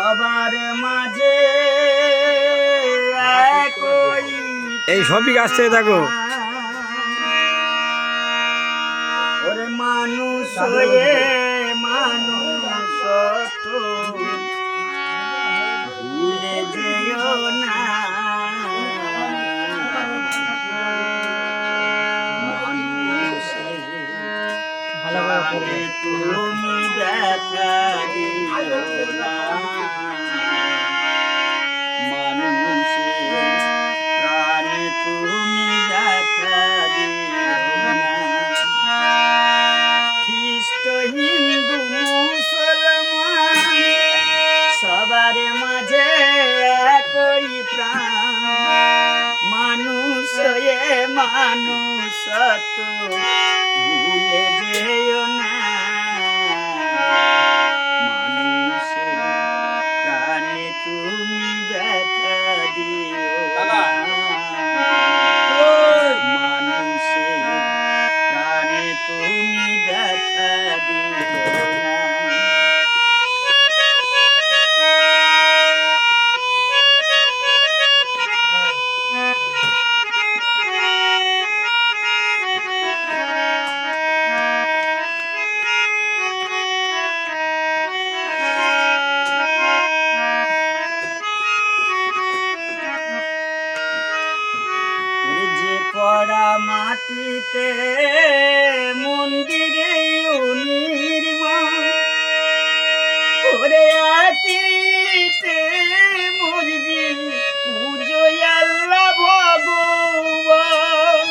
সবার মাঝে একই এই সবই আসছে দেখো। ওরে মানুষ হয়ে মানুষ তো ভুলে যেও না, মানুষের প্রাণে তুমি ব্যথা দিও না, মানুষের প্রাণে তুমি ব্যথা দিও না। খ্রিস্ট হিন্দু মুসলমান সবার মাঝে একই প্রাণ, মানুষ হয়ে মানুষ তো ভুলে যেও না, মানুষের প্রাণে তুমি ব্যথা দিও না, মানুষের প্রাণে তুমি ব্যথা দিও না। পড়া মাটিতে মন্দিরে নির্মাণ ওরে আতিতে মসজিদ পুজো আল্লাহ ভগবান,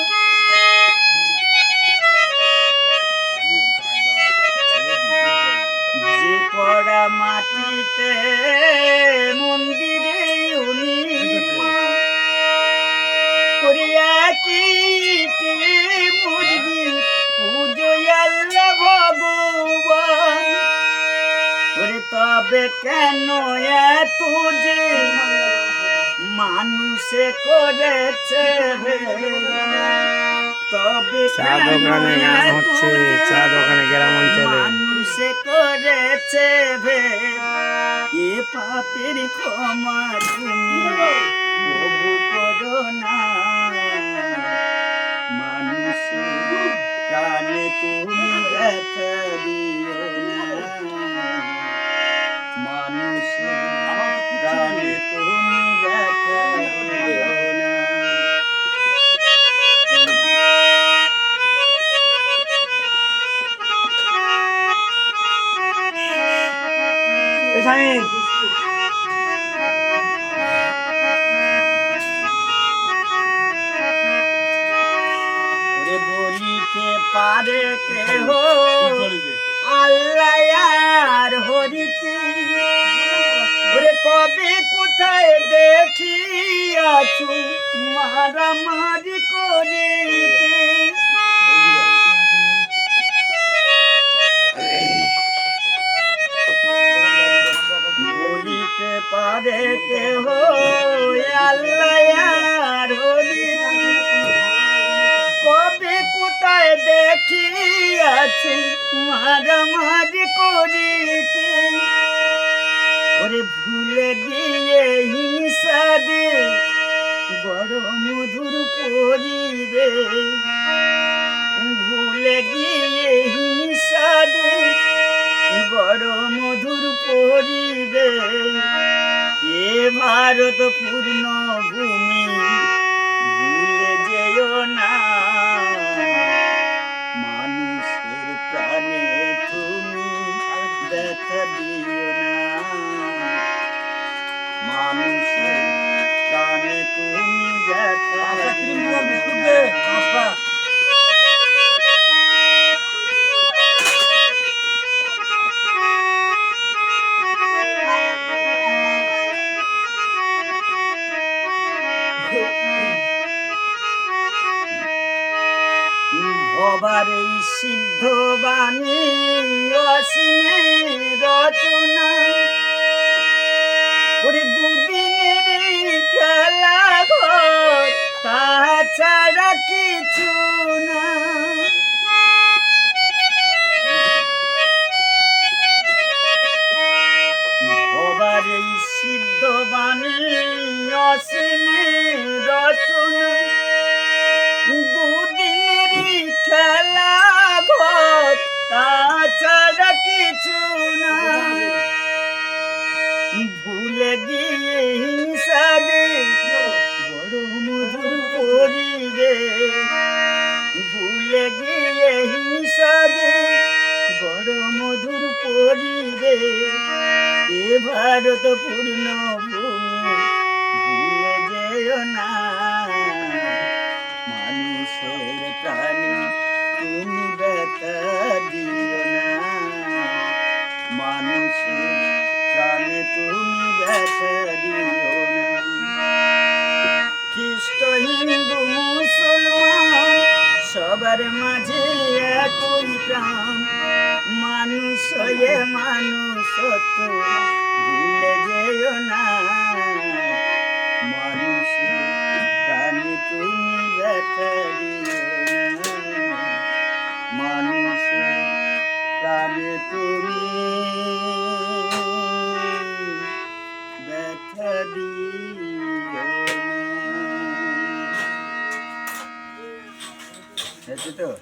যে পড়া মাটিতে মন্দিরে নির্মাণ পুজো আল্লাহ ভগবান, তবে কেন এত যে মানুষে করেছে তবে চা দোকানে গান হচ্ছে, চা দোকানে গ্রাম অঞ্চলে মানুষে করেছে এ পাপের ক্ষমা তুমি প্রভু করো না, মানুষের প্রাণে তুমি ব্যথা দিও না, মানুষের প্রাণে তুমি ব্যথা দিও না। বলিতে পারে কেহ আল্লাহ আর হরিকে, ওরে কবে কোথায় দেখিয়াছু মারামারি করিতে, বলিতে পারে কেহ আল্লাহ আর হরিকে, কবে কোথায় দেখিয়াছি মারামারি করিতে, ওরে ভুলে গিয়ে হিংসা দে বড় মধুর পরিবে, ভুলে গিয়ে হিংসা দে বড় মধুর পরিবে, এ ভারত পূর্ণ ভূমি ভুলে যেও না, মানুষের প্রাণে তুমি ব্যথা দিও না, মানুষের প্রাণে তুমি ব্যথা দিও না। ভবার এই সিদ্ধ বাণী অসীমে রচনা, ওরে দুদিনের খেলা ঘর তাছাড়া কিছু না, ভবার এই এ ভারত পূর্ণ ভূমি ভুলে যেও না মানুষের প্রাণী তুমি ব্যথা দিও না মানুষের প্রাণে তুমি ব্যথা দিও না খ্রিস্ট হিন্দু মুসলমান সবার মাঝে একই প্রাণ মানুষ হয়ে মানুষত্ব ভুলে যেও না মানুষের প্রাণে তুমি ব্যথা দিও না মানুষের প্রাণে তুমি ব্যথা দিও না হয়েছে তো